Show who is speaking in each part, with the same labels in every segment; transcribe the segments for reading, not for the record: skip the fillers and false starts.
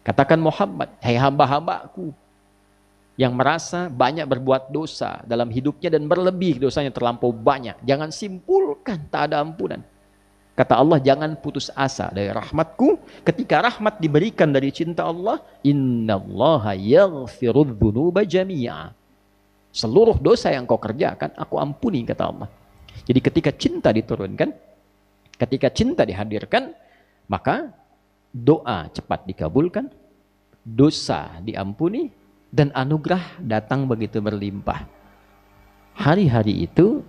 Speaker 1: Katakan Muhammad, hai hamba-hambaku yang merasa banyak berbuat dosa dalam hidupnya dan berlebih dosanya terlampau banyak. Jangan simpulkan tak ada ampunan. Kata Allah, jangan putus asa dari rahmatku. Ketika rahmat diberikan dari cinta Allah, innallaha yaghfirudz dzunuba jami'a. Seluruh dosa yang kau kerjakan, aku ampuni, kata Allah. Jadi ketika cinta diturunkan, ketika cinta dihadirkan, maka doa cepat dikabulkan, dosa diampuni, dan anugerah datang begitu berlimpah. Hari-hari itu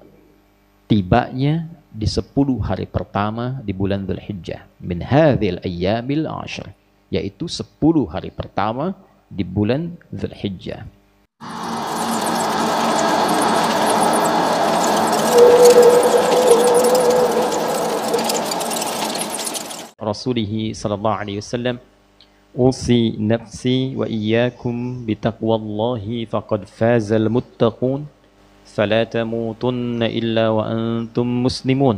Speaker 1: tibanya di 10 hari pertama di bulan Dzulhijjah, min hadzal ayyamil 'ashr, yaitu 10 hari pertama di bulan Dzulhijjah. Rasulih sallallahu alaihi wasallam, usi nafsi wa iyyakum bitaqwallahi faqad fazal muttaqun فلا تموتن إلا وأنتم مسلمون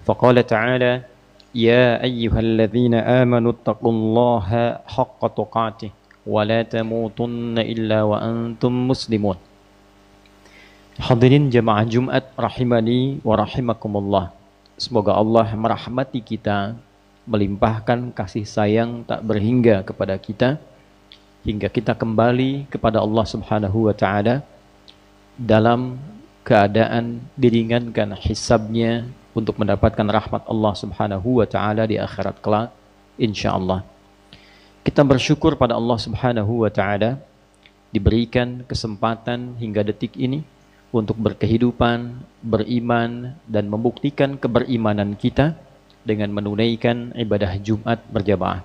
Speaker 1: فقال تعالى يا أيها الذين آمنوا اتقوا الله حق تقاته ولا تموتن إلا وأنتم مسلمون. Hadirin jemaah Jumat rahimani wa rahimakumullah. Semoga Allah merahmati kita, melimpahkan kasih sayang tak berhingga kepada kita hingga kita kembali kepada Allah Subhanahu wa taala dalam keadaan diringankan hisabnya untuk mendapatkan rahmat Allah Subhanahu wa taala di akhirat kelak insyaallah. Kita bersyukur pada Allah Subhanahu wa taala diberikan kesempatan hingga detik ini untuk berkehidupan, beriman dan membuktikan keberimanan kita dengan menunaikan ibadah Jumat berjamaah.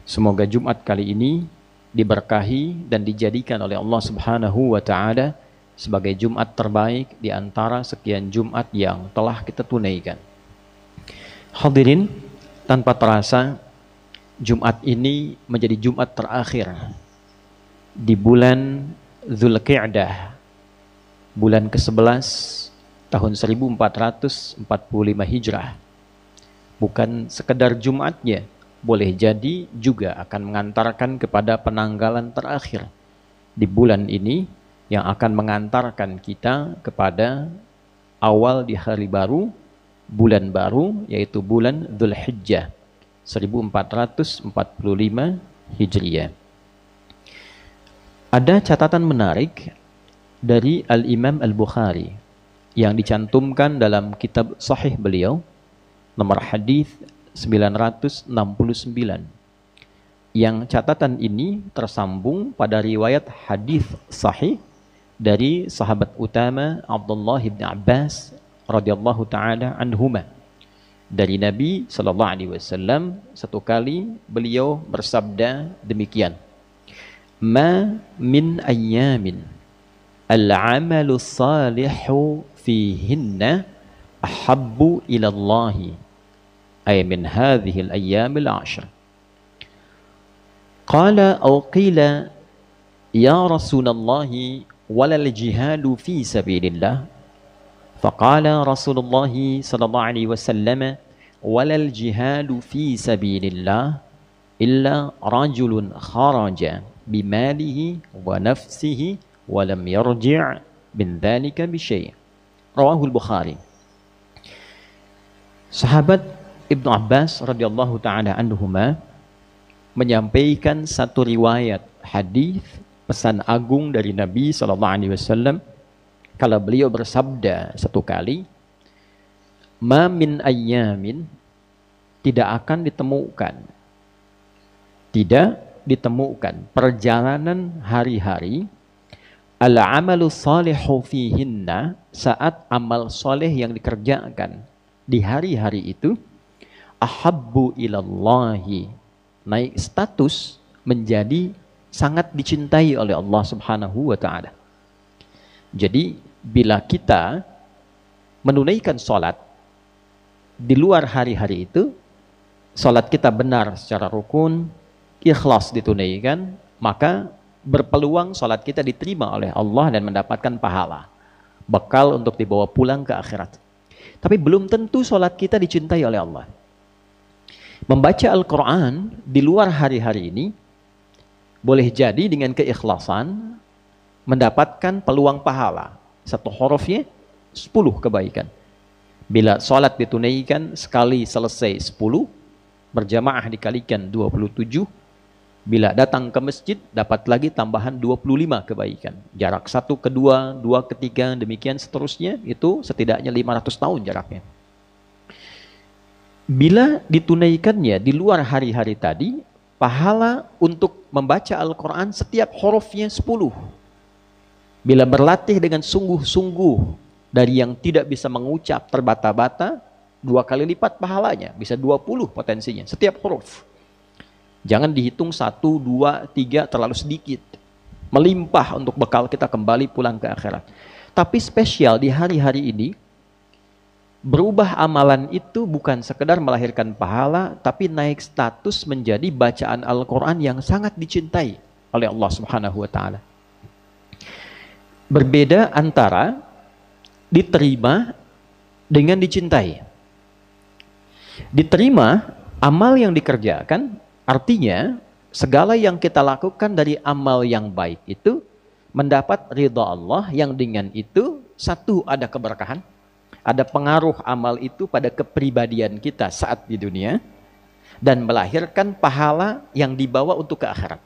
Speaker 1: Semoga Jumat kali ini diberkahi dan dijadikan oleh Allah Subhanahu wa taala sebagai Jumat terbaik di antara sekian Jumat yang telah kita tunaikan. Hadirin, tanpa terasa Jumat ini menjadi Jumat terakhir di bulan Dzulqa'dah, bulan ke-11 tahun 1445 Hijrah. Bukan sekedar Jumatnya, boleh jadi juga akan mengantarkan kepada penanggalan terakhir di bulan ini yang akan mengantarkan kita kepada awal di hari baru, bulan baru, yaitu bulan Dzulhijjah 1445 Hijriah. Ada catatan menarik dari Al-Imam Al-Bukhari yang dicantumkan dalam kitab sahih beliau, nomor hadis 969. Yang catatan ini tersambung pada riwayat hadis sahih dari sahabat utama Abdullah bin Abbas radhiyallahu taala anhuma. Dari Nabi sallallahu alaihi wasallam satu kali beliau bersabda demikian, "Ma min ayyamin al-'amalu salihu fihinna ahabbu ila Allah ay min hadhihi al-ayyam al-'ashr." Qala aw qila ya Rasulullah wala al-jihadu fi sabilillah. Faqala Rasulullah sallallahu alaihi wasallam wala al-jihadu fi sabilillah illa rajulun kharaja bimalihi wa nafsihi wa lam yarji' min dhalika bi syai'. Rawahu al-Bukhari. Sahabat Ibnu Abbas radhiyallahu taala anhuma menyampaikan satu riwayat hadis pesan agung dari Nabi sallallahu alaihi wasallam kalau beliau bersabda satu kali, "Ma min ayyamin," tidak akan ditemukan perjalanan hari-hari, al-amalu salihu fihinna, saat amal soleh yang dikerjakan di hari-hari itu, ahabbu ilallahi, naik status menjadi sangat dicintai oleh Allah Subhanahu wa taala. Jadi bila kita menunaikan sholat di luar hari-hari itu, sholat kita benar secara rukun, ikhlas ditunaikan, maka berpeluang sholat kita diterima oleh Allah dan mendapatkan pahala, bekal untuk dibawa pulang ke akhirat. Tapi belum tentu sholat kita dicintai oleh Allah. Membaca Al-Quran di luar hari-hari ini Boleh jadi dengan keikhlasan mendapatkan peluang pahala. Satu hurufnya 10 kebaikan. Bila sholat ditunaikan sekali selesai 10, berjamaah dikalikan 27, bila datang ke masjid dapat lagi tambahan 25 kebaikan. Jarak satu ke dua, dua ke tiga, demikian seterusnya, itu setidaknya 500 tahun jaraknya. Bila ditunaikannya di luar hari-hari tadi, pahala untuk membaca Al-Quran setiap hurufnya 10. Bila berlatih dengan sungguh-sungguh dari yang tidak bisa mengucap terbata-bata, 2 kali lipat pahalanya, bisa 20 potensinya setiap huruf. Jangan dihitung 1, 2, 3 terlalu sedikit. Melimpah untuk bekal kita kembali pulang ke akhirat. Tapi spesial di hari-hari ini, berubah amalan itu bukan sekedar melahirkan pahala, tapi naik status menjadi bacaan Al-Quran yang sangat dicintai oleh Allah Subhanahu wa Ta'ala. Berbeda antara diterima dengan dicintai. Diterima, amal yang dikerjakan, artinya segala yang kita lakukan dari amal yang baik itu mendapat ridha Allah, yang dengan itu satu, ada keberkahan, ada pengaruh amal itu pada kepribadian kita saat di dunia, dan melahirkan pahala yang dibawa untuk ke akhirat.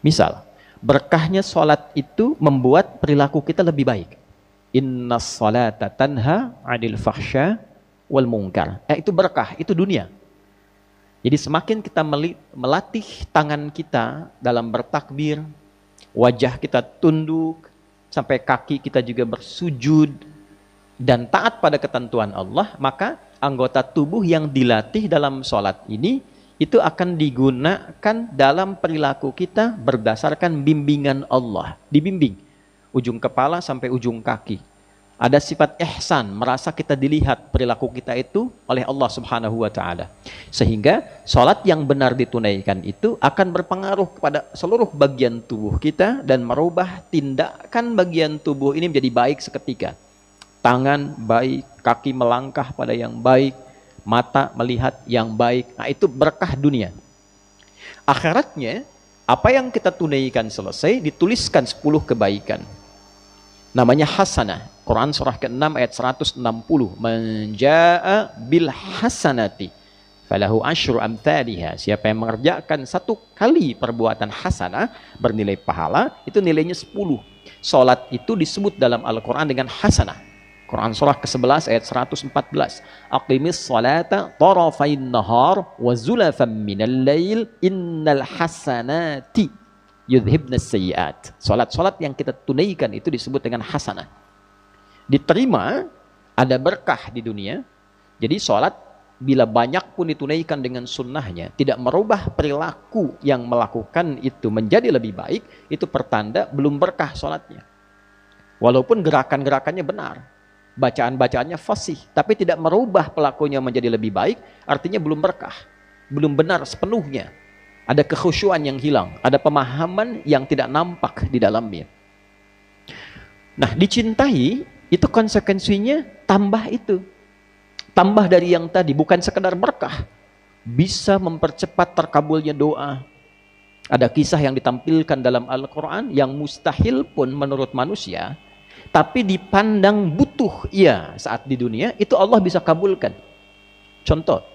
Speaker 1: Misal, berkahnya sholat itu membuat perilaku kita lebih baik. Inna sholata tanha 'anil fahsya wal munkar. Itu berkah, itu dunia. Jadi semakin kita melatih tangan kita dalam bertakbir, wajah kita tunduk, sampai kaki kita juga bersujud, dan taat pada ketentuan Allah, maka anggota tubuh yang dilatih dalam sholat ini, itu akan digunakan dalam perilaku kita berdasarkan bimbingan Allah. Dibimbing ujung kepala sampai ujung kaki. Ada sifat ihsan, merasa kita dilihat perilaku kita itu oleh Allah Subhanahu wa Ta'ala. Sehingga sholat yang benar ditunaikan itu akan berpengaruh kepada seluruh bagian tubuh kita dan merubah tindakan bagian tubuh ini menjadi baik seketika. Tangan baik, kaki melangkah pada yang baik, mata melihat yang baik. Nah, itu berkah dunia. Akhiratnya, apa yang kita tunaikan selesai, dituliskan 10 kebaikan. Namanya hasanah. Quran surah ke-6 ayat 160. Man jaa bil hasanati falahu asyru amthaliha. Siapa yang mengerjakan 1 kali perbuatan hasanah bernilai pahala, itu nilainya 10. Salat itu disebut dalam Al-Quran dengan hasanah. Quran surah ke-11 ayat 114. Aqimis salata tarafain nahar wa zulafan minal lail innal hasanati yudhibnas sayyiat. Salat-salat yang kita tunaikan itu disebut dengan hasanah. Diterima, ada berkah di dunia. Jadi salat bila banyak pun ditunaikan dengan sunnahnya, tidak merubah perilaku yang melakukan itu menjadi lebih baik, itu pertanda belum berkah salatnya. Walaupun gerakan-gerakannya benar, bacaan-bacaannya fasih, tapi tidak merubah pelakunya menjadi lebih baik, artinya belum berkah, belum benar sepenuhnya. Ada kekhusyuan yang hilang, ada pemahaman yang tidak nampak di dalamnya. Nah, dicintai itu konsekuensinya tambah itu. Tambah dari yang tadi, bukan sekedar berkah, bisa mempercepat terkabulnya doa. Ada kisah yang ditampilkan dalam Al-Quran yang mustahil pun menurut manusia, tapi dipandang butuh ia saat di dunia, itu Allah bisa kabulkan. Contoh,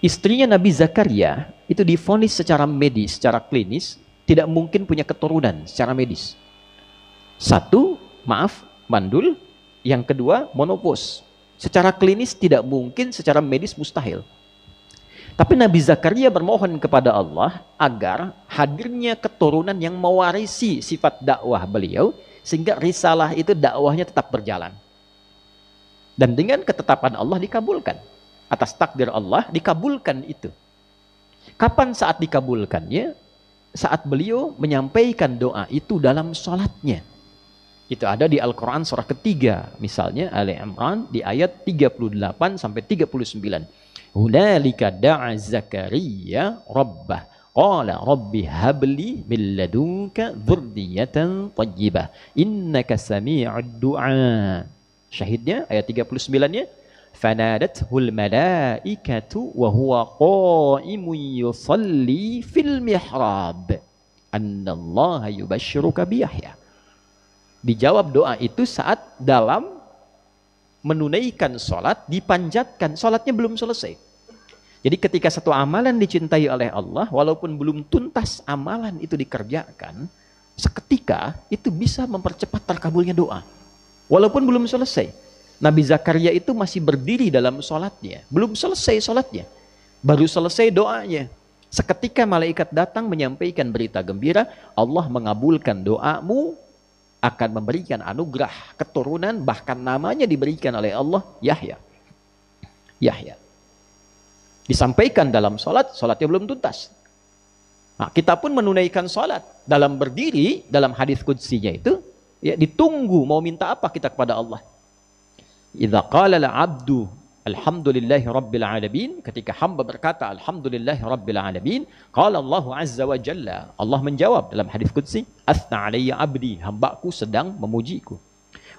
Speaker 1: istrinya Nabi Zakaria itu divonis secara medis, secara klinis, tidak mungkin punya keturunan secara medis. Satu, mandul. Yang kedua, monopos. Secara klinis tidak mungkin, secara medis mustahil. Tapi Nabi Zakaria bermohon kepada Allah agar hadirnya keturunan yang mewarisi sifat dakwah beliau, sehingga risalah itu dakwahnya tetap berjalan. Dan dengan ketetapan Allah dikabulkan. Atas takdir Allah dikabulkan itu. Kapan saat dikabulkannya? Saat beliau menyampaikan doa itu dalam sholatnya. Itu ada di Al-Quran surah ketiga. Misalnya Ali Imran di ayat 38 sampai 39. Hunalika da'a Zakaria rabbah. Qala rabbi habli min ladunka dzurriyyatan thayyibah. Innaka sami'ud du'a. Syahidnya ayat 39-nya. Fanadathul malaikatu wa huwa qa'imun yusalli fil mihrab. Annallaha yubashshiruka biyahya. Dijawab doa itu saat dalam menunaikan sholat, dipanjatkan, sholatnya belum selesai. Jadi ketika satu amalan dicintai oleh Allah, walaupun belum tuntas amalan itu dikerjakan, seketika itu bisa mempercepat terkabulnya doa. Walaupun belum selesai. Nabi Zakaria itu masih berdiri dalam sholatnya. Belum selesai sholatnya. Baru selesai doanya. Seketika malaikat datang menyampaikan berita gembira, Allah mengabulkan doamu, akan memberikan anugerah keturunan, bahkan namanya diberikan oleh Allah Yahya. Yahya. Disampaikan dalam sholat, sholatnya belum tuntas. Nah, kita pun menunaikan sholat. Dalam berdiri, dalam hadis qudsinya itu, ya, ditunggu mau minta apa kita kepada Allah. Idza qala al-'abdu alhamdulillahi rabbil alamin, ketika hamba berkata alhamdulillahi rabbil alamin, qala Allah azza wa jalla, Allah menjawab dalam hadis qudsi, athna alayya abdi, hambaku sedang memujiku.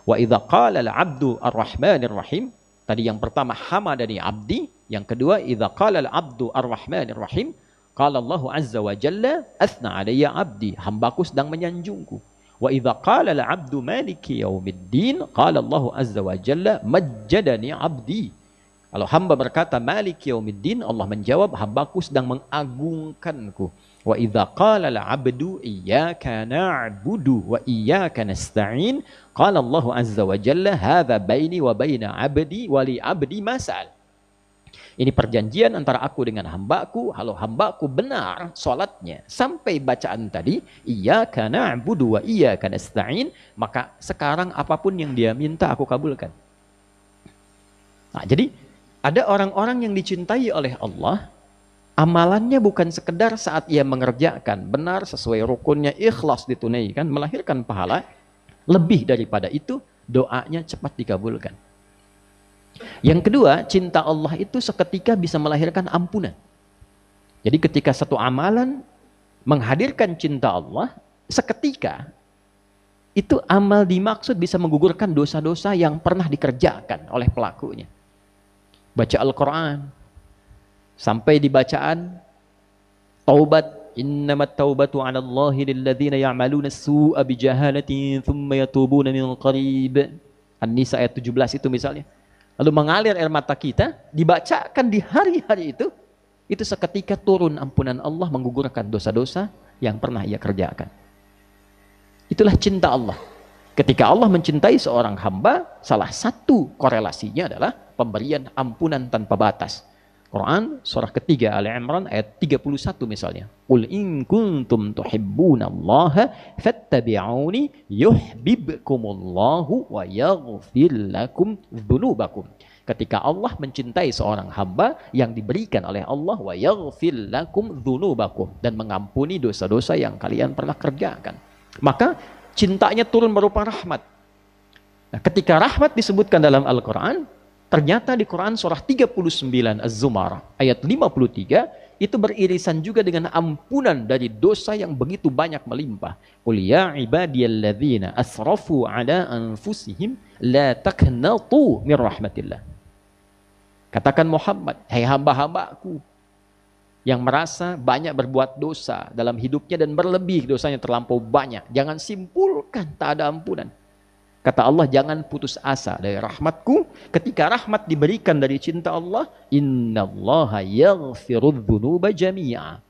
Speaker 1: Wa idza qala al-'abdu ar-rahmanir rahim, tadi yang pertama hamadani abdi, yang kedua idza qala al-'abdu ar-rahmanir rahim, qala Allah azza wa jalla athna alayya abdi, hambaku sedang menyanjungku. Wa idza qala al-'abdu maliki yaumiddin, qala Allah azza wa jalla majjadani abdi. Kalau hamba berkata maliki yaumiddin, Allah menjawab hambaku sedang mengagungkanku. Wa idza qala al-'abdu iyyaka na'budu wa iyyaka nasta'in, qala Allah azza wa jalla hadza baini wa baina 'abdi wa li 'abdi ma sa'al. Ini perjanjian antara aku dengan hambaku. Kalau hambaku benar sholatnya sampai bacaan tadi, iyyaka na'budu wa iyyaka nasta'in, maka sekarang apapun yang dia minta aku kabulkan. Nah, jadi ada orang-orang yang dicintai oleh Allah, amalannya bukan sekedar saat ia mengerjakan benar sesuai rukunnya, ikhlas ditunaikan, melahirkan pahala. Lebih daripada itu, doanya cepat dikabulkan. Yang kedua, cinta Allah itu seketika bisa melahirkan ampunan. Jadi ketika satu amalan menghadirkan cinta Allah, seketika itu amal dimaksud bisa menggugurkan dosa-dosa yang pernah dikerjakan oleh pelakunya. Baca Al-Quran, sampai di bacaan taubat, innamat taubatu 'ala Allahi lilladzina ya'maluna as-su'a bijahalatin thumma yatubuna min qarib. An-Nisa ayat 17 itu misalnya. Lalu mengalir air mata kita, dibacakan di hari-hari itu seketika turun ampunan Allah menggugurkan dosa-dosa yang pernah ia kerjakan. Itulah cinta Allah. Ketika Allah mencintai seorang hamba, salah satu korelasinya adalah pemberian ampunan tanpa batas. Quran surah ketiga Ali Imran ayat 31 misalnya. Qul in kuntum tuhibbunallaha fattabi'uni yuhibbukumullahu wa yaghfir lakum dzunubakum. Ketika Allah mencintai seorang hamba yang diberikan oleh Allah, wa yaghfir lakum dzunubakum, dan mengampuni dosa-dosa yang kalian pernah kerjakan, maka cintanya turun berupa rahmat. Nah, ketika rahmat disebutkan dalam Al-Quran, ternyata di Quran surah 39 Az-Zumar ayat 53 itu beririsan juga dengan ampunan dari dosa yang begitu banyak melimpah. Qul ya ibadiyalladzina asrafu ala anfusihim la taqnatu min rahmatillah. Katakan Muhammad, hai hamba-hambaku yang merasa banyak berbuat dosa dalam hidupnya dan berlebih dosanya terlampau banyak, jangan simpulkan tak ada ampunan. Kata Allah, jangan putus asa dari rahmatku. Ketika rahmat diberikan dari cinta Allah, innallaha yaghfirudz dzunuba jami'a.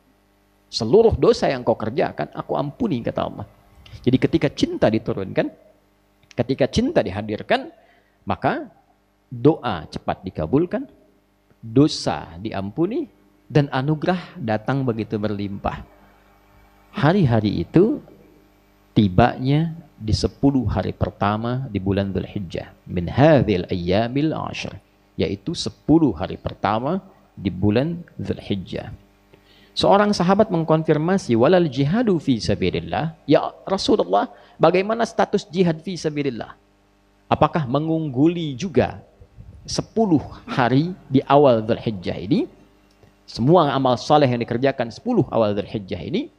Speaker 1: Seluruh dosa yang kau kerjakan, aku ampuni, kata Allah. Jadi ketika cinta diturunkan, ketika cinta dihadirkan, maka doa cepat dikabulkan, dosa diampuni, dan anugerah datang begitu berlimpah. Hari-hari itu tibanya di 10 hari pertama di bulan Dzulhijjah min hadzal ayyamil 'ashr, yaitu 10 hari pertama di bulan Dzulhijjah. Seorang sahabat mengkonfirmasi, walal jihadu fi sabilillah, ya Rasulullah, bagaimana status jihad fi sabilillah? Apakah mengungguli juga 10 hari di awal Dzulhijjah ini? Semua amal saleh yang dikerjakan 10 awal Dzulhijjah ini,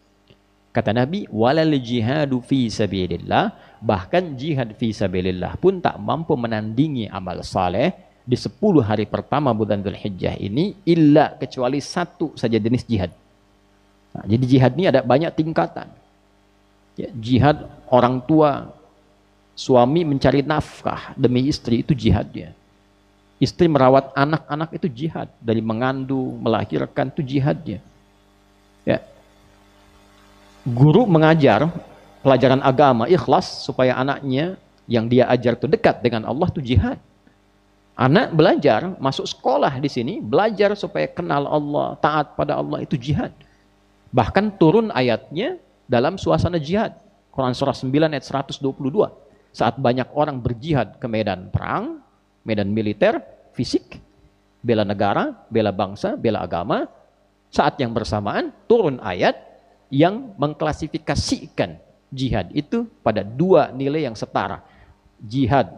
Speaker 1: kata Nabi, walal jihadu fi sabilillah, bahkan jihad fi sabilillah pun tak mampu menandingi amal saleh di 10 hari pertama bulan Dzulhijjah ini, illa kecuali satu saja jenis jihad. Nah, jadi jihad ini ada banyak tingkatan. Ya, jihad orang tua, suami mencari nafkah demi istri, itu jihadnya. Istri merawat anak-anak, itu jihad. Dari mengandung, melahirkan, itu jihadnya. Ya. Guru mengajar pelajaran agama ikhlas supaya anaknya yang dia ajar itu dekat dengan Allah, itu jihad. Anak belajar, masuk sekolah di sini, belajar supaya kenal Allah, taat pada Allah, itu jihad. Bahkan turun ayatnya dalam suasana jihad. Quran surah 9 ayat 122. Saat banyak orang berjihad ke medan perang, medan militer, fisik, bela negara, bela bangsa, bela agama, saat yang bersamaan turun ayat yang mengklasifikasikan jihad itu pada dua nilai yang setara. Jihad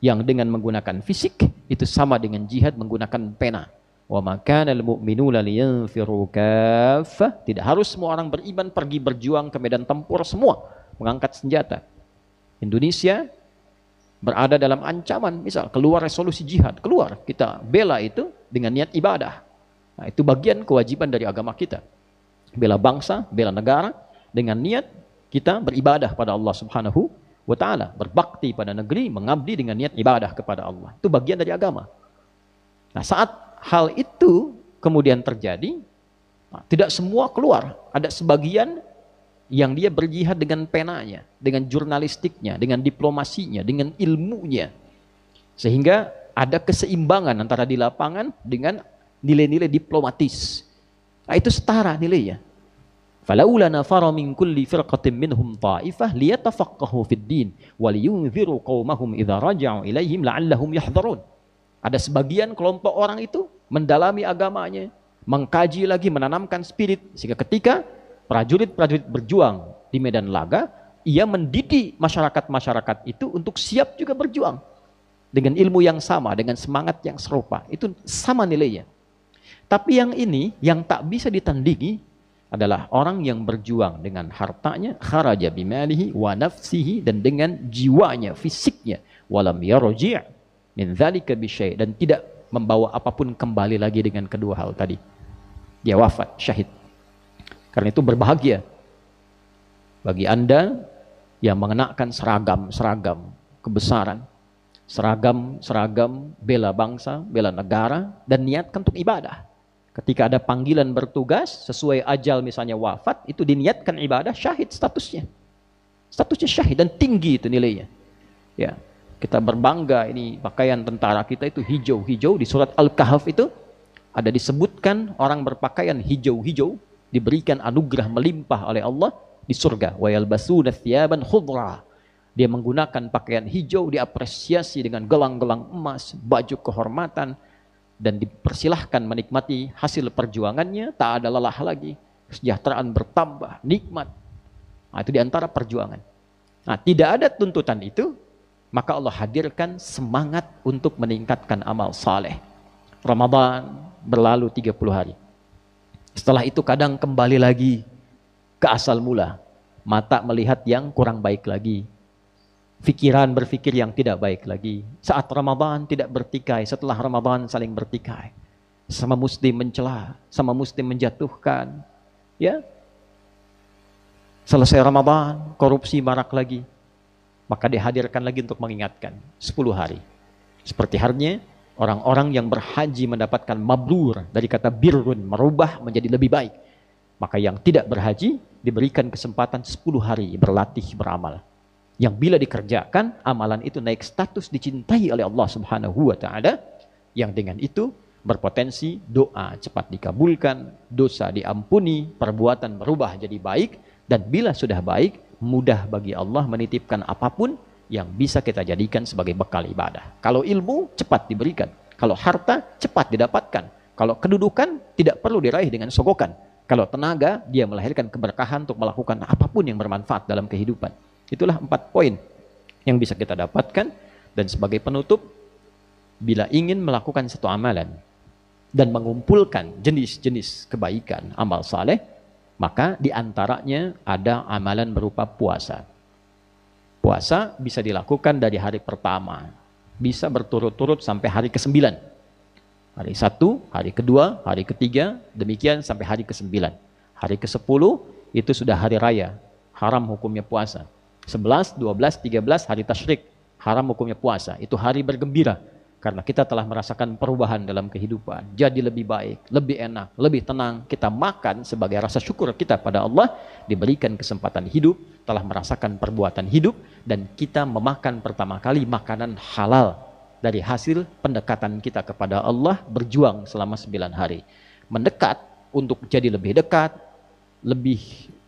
Speaker 1: yang dengan menggunakan fisik itu sama dengan jihad menggunakan pena. Wa ma kana al-mu'minuna liyanfiru kaffah. Tidak harus semua orang beriman pergi berjuang ke medan tempur semua, mengangkat senjata. Indonesia berada dalam ancaman, misal keluar resolusi jihad, keluar, kita bela itu dengan niat ibadah. Nah, itu bagian kewajiban dari agama kita. Bela bangsa, bela negara dengan niat kita beribadah pada Allah Subhanahu wa ta'ala, berbakti pada negeri, mengabdi dengan niat ibadah kepada Allah. Itu bagian dari agama. Nah, saat hal itu kemudian terjadi, nah, tidak semua keluar. Ada sebagian yang dia berjihad dengan penanya, dengan jurnalistiknya, dengan diplomasinya, dengan ilmunya. Sehingga ada keseimbangan antara di lapangan dengan nilai-nilai diplomatis. Nah, itu setara nilainya. Falaula nafara min kulli firqatin minhum ta'ifah liyatafaqahu fid din wa liyunziru qaumahum idza raja'u ilaihim la'allahum yahdharun. Ada sebagian kelompok orang itu mendalami agamanya, mengkaji lagi, menanamkan spirit, sehingga ketika prajurit-prajurit berjuang di medan laga, ia mendidik masyarakat-masyarakat itu untuk siap juga berjuang dengan ilmu yang sama, dengan semangat yang serupa. Itu sama nilainya. Tapi yang ini, yang tak bisa ditandingi adalah orang yang berjuang dengan hartanya, kharaja bimalihi wa nafsihi, dan dengan jiwanya, fisiknya, walam yarji' min dzalika bisyai', dan tidak membawa apapun kembali lagi dengan kedua hal tadi. Dia wafat, syahid. Karena itu berbahagia bagi Anda yang mengenakan seragam kebesaran, seragam bela bangsa, bela negara, dan niatkan untuk ibadah. Ketika ada panggilan bertugas sesuai ajal, misalnya wafat, itu diniatkan ibadah, syahid statusnya. Statusnya syahid dan tinggi itu nilainya. Ya, kita berbangga ini pakaian tentara kita itu hijau-hijau. Di surat Al-Kahf itu ada disebutkan orang berpakaian hijau-hijau diberikan anugerah melimpah oleh Allah di surga. Wa yalbasuna thiyaban khudra. Dia menggunakan pakaian hijau, diapresiasi dengan gelang-gelang emas, baju kehormatan, dan dipersilahkan menikmati hasil perjuangannya, tak ada lelah lagi, kesejahteraan bertambah, nikmat. Nah, itu diantara perjuangan. Nah, tidak ada tuntutan itu, maka Allah hadirkan semangat untuk meningkatkan amal saleh. Ramadan berlalu 30 hari. Setelah itu kadang kembali lagi ke asal mula. Mata melihat yang kurang baik lagi. Pikiran berpikir yang tidak baik lagi. Saat Ramadan tidak bertikai, setelah Ramadan saling bertikai. Sama muslim mencela, sama muslim menjatuhkan. Ya. Selesai Ramadan, korupsi marak lagi. Maka dihadirkan lagi untuk mengingatkan 10 hari. Seperti halnya orang-orang yang berhaji mendapatkan mabrur dari kata birrun, merubah menjadi lebih baik. Maka yang tidak berhaji diberikan kesempatan 10 hari berlatih beramal. Yang bila dikerjakan, amalan itu naik status dicintai oleh Allah Subhanahu wa ta'ala, yang dengan itu berpotensi doa cepat dikabulkan, dosa diampuni, perbuatan berubah jadi baik, dan bila sudah baik, mudah bagi Allah menitipkan apapun yang bisa kita jadikan sebagai bekal ibadah. Kalau ilmu, cepat diberikan. Kalau harta, cepat didapatkan. Kalau kedudukan, tidak perlu diraih dengan sogokan. Kalau tenaga, dia melahirkan keberkahan untuk melakukan apapun yang bermanfaat dalam kehidupan. Itulah 4 poin yang bisa kita dapatkan. Dan sebagai penutup, bila ingin melakukan satu amalan dan mengumpulkan jenis-jenis kebaikan, amal saleh, maka diantaranya ada amalan berupa puasa. Puasa bisa dilakukan dari hari pertama, bisa berturut-turut sampai hari ke-9. Hari 1, hari kedua, hari ketiga, demikian sampai hari ke-9. Hari ke-10 itu sudah hari raya. haram hukumnya puasa. 11, 12, 13 hari tasyrik, haram hukumnya puasa. Itu hari bergembira karena kita telah merasakan perubahan dalam kehidupan. Jadi lebih baik, lebih enak, lebih tenang. Kita makan sebagai rasa syukur kita pada Allah, diberikan kesempatan hidup, telah merasakan perbuatan hidup, dan kita memakan pertama kali makanan halal dari hasil pendekatan kita kepada Allah, berjuang selama 9 hari. Mendekat untuk jadi lebih dekat, lebih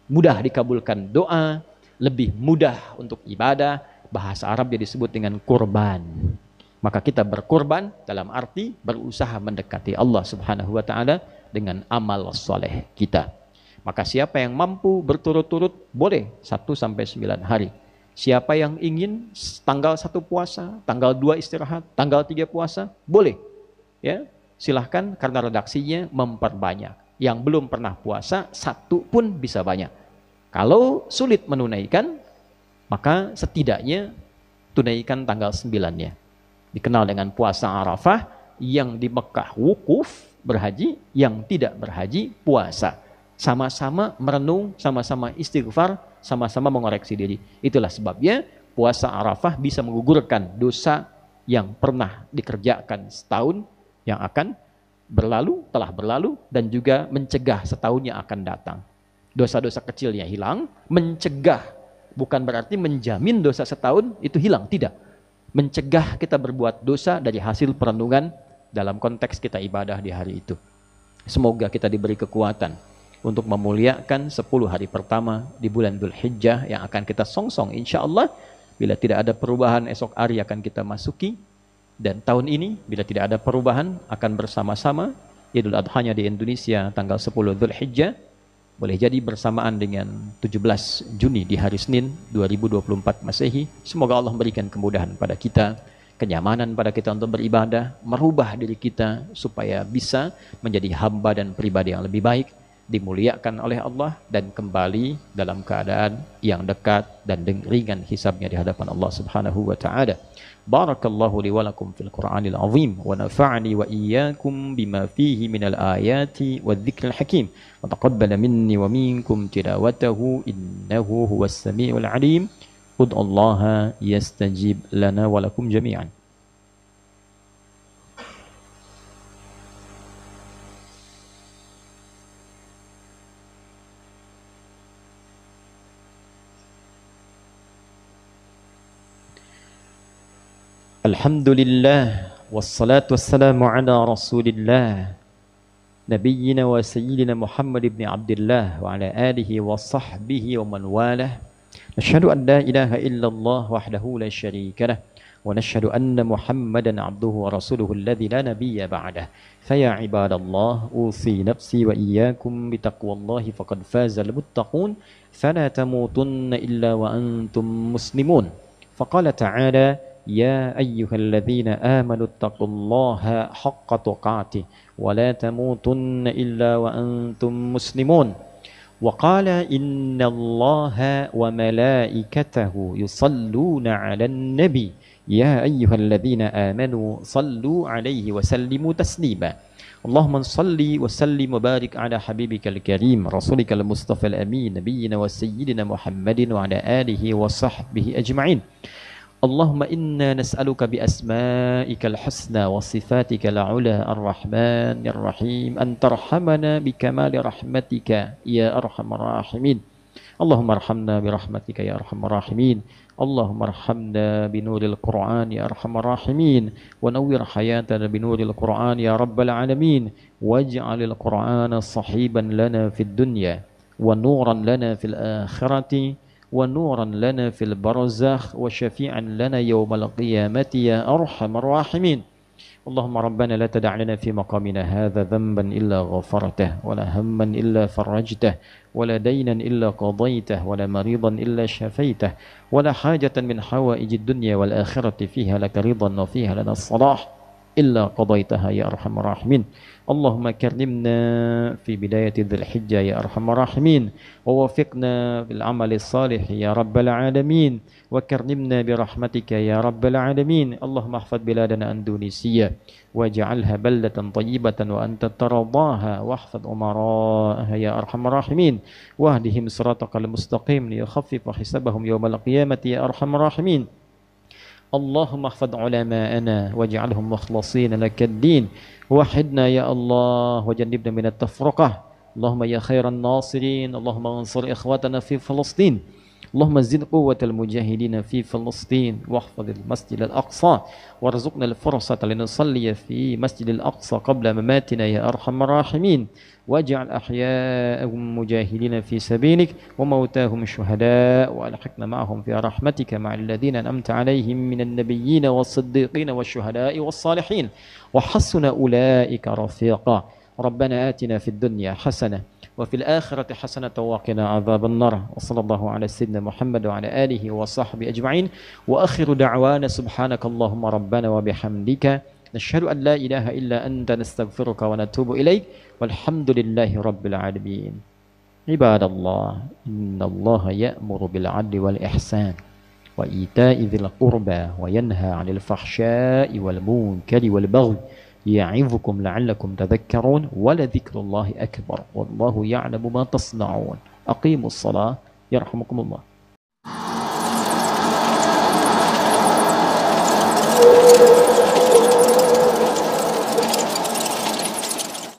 Speaker 1: mudah dikabulkan doa, lebih mudah untuk ibadah. Bahasa Arabnya disebut dengan kurban. Maka kita berkurban dalam arti berusaha mendekati Allah Subhanahu wa taala dengan amal soleh kita. Maka siapa yang mampu berturut-turut boleh 1 sampai 9 hari. Siapa yang ingin tanggal 1 puasa, tanggal 2 istirahat, tanggal 3 puasa, boleh. Ya, silahkan karena redaksinya memperbanyak. Yang belum pernah puasa 1 pun bisa banyak. Kalau sulit menunaikan, maka setidaknya tunaikan tanggal 9-nya. Dikenal dengan puasa Arafah, yang di Mekah wukuf berhaji, yang tidak berhaji puasa. Sama-sama merenung, sama-sama istighfar, sama-sama mengoreksi diri. Itulah sebabnya puasa Arafah bisa menggugurkan dosa yang pernah dikerjakan setahun yang akan berlalu, telah berlalu, dan juga mencegah setahun yang akan datang. Dosa-dosa kecilnya hilang, mencegah bukan berarti menjamin dosa setahun itu hilang, tidak. Mencegah kita berbuat dosa dari hasil perenungan dalam konteks kita ibadah di hari itu. Semoga kita diberi kekuatan untuk memuliakan 10 hari pertama di bulan Dzulhijjah yang akan kita songsong insya Allah. Bila tidak ada perubahan, esok hari akan kita masuki. Dan tahun ini bila tidak ada perubahan akan bersama-sama Idul Adhanya di Indonesia tanggal 10 Dzulhijjah. Boleh jadi bersamaan dengan 17 Juni di hari Senin 2024 Masehi. Semoga Allah memberikan kemudahan pada kita, kenyamanan pada kita untuk beribadah, merubah diri kita supaya bisa menjadi hamba dan pribadi yang lebih baik, dimuliakan oleh Allah, dan kembali dalam keadaan yang dekat dan ringan hisabnya di hadapan Allah Subhanahu wa taala. Barakallahu li wa lakum fil Qur'anil azim wa nafa'ani wa iyyakum bima fihi minal ayati wadh-dhikril hakim wa taqabbala minni wa minkum tilawatahu innahu huwas samiul alim. Ud'ullaha yastajib lana wa lakum jami'an. Alhamdulillah wassalatu wassalamu ala Rasulillah nabiyyina wa sayyidina Muhammad ibn Abdullah wa ala alihi wa sahbihi wa man walah. Nashhadu an la ilaha illallah wahdahu la syarika lah wa nashhadu anna Muhammadan abduhu wa rasuluhu alladhi la nabiyya ba'dah. Faya ibadallah usi nafsi wa iyyakum bitaqwallahi faqad fazal muttaqun fala tamutunna illa wa antum muslimun. Faqala ta'ala يا أيها الذين آمنوا اتقوا الله حق تقاته ولا تموتن إلا وأنتم مسلمون. وقال إن الله وملائكته يصلون على النبي يا أيها الذين آمنوا صلوا عليه وسلموا تسليما. اللهم صل وسلم وبارك على حبيبك الكريم رسولك المصطفى الأمين نبينا وسيدنا محمد وعلى آله وصحبه أجمعين. اللهم إنا نسألك بأسمائك الحسنى وصفاتك العلى الرحمن الرحيم أن ترحمنا بكمال رحمتك يا أرحم الراحمين. اللهم ارحمنا برحمتك يا أرحم الراحمين. اللهم ارحمنا بنور القرآن يا أرحم الراحمين ونور حياتنا بنور القرآن يا رب العالمين واجعل القرآن صحيبا لنا في الدنيا ونورا لنا في الآخرة ونورا لنا في البرزخ وشفيعا لنا يوم القيامة يا أرحم الراحمين. اللهم ربنا لا تدع لنا في مقامنا هذا ذنبا إلا غفرته ولا هما إلا فرجته ولا دينا إلا قضيته ولا مريضا إلا شفيته ولا حاجة من حوائج الدنيا والآخرة فيها لك رضا وفيها لنا الصلاح إلا قضيتها يا أرحم الراحمين. اللهم كرمنا في بداية ذي الحجة يا أرحم الراحمين، ووفقنا بالعمل الصالح يا رب العالمين، وكرمنا برحمتك يا رب العالمين. اللهم احفظ بلادنا أندونيسيا واجعلها بلدة طيبة وأنت ترضاها، واحفظ أمراءها يا أرحم الراحمين، واهدهم صراطك المستقيم ليخفف حسابهم يوم القيامة يا أرحم الراحمين. اللهم احفظ علماءنا واجعلهم مخلصين لك الدين، وحدنا يا الله وجنبنا من التفرقة. اللهم يا خير الناصرين، اللهم انصر إخواتنا في فلسطين، اللهم زد قوة المجاهدين في فلسطين، واحفظ المسجد الأقصى، وارزقنا الفرصة لنصلي في مسجد الأقصى قبل مماتنا يا أرحم الراحمين، واجعل أحياء مجاهدين في سبيلك وموتاهم شهداء، وألحقنا معهم في رحمتك مع الذين أنعمت عليهم من النبيين والصديقين والشهداء والصالحين، وحسن أولئك رفيقا. ربنا آتنا في الدنيا حسنة وفي الآخرة حسنة وقنا عذاب النار. وصلى الله على سيدنا محمد وعلى آله وصحبه أجمعين، وآخر دعوانا سبحانك اللهم ربنا وبحمدك نشهد أن لا إله إلا أنت نستغفرك ونتوب إليك، والحمد لله رب العالمين. عباد الله، إن الله يأمر بالعدل والإحسان وإيتاء ذي القربى وينهى عن الفحشاء والمنكر والبغي يعظكم لعلكم تذكرون، ولذكر الله أكبر والله يعلم ما تصنعون. أقيموا الصلاة يرحمكم الله.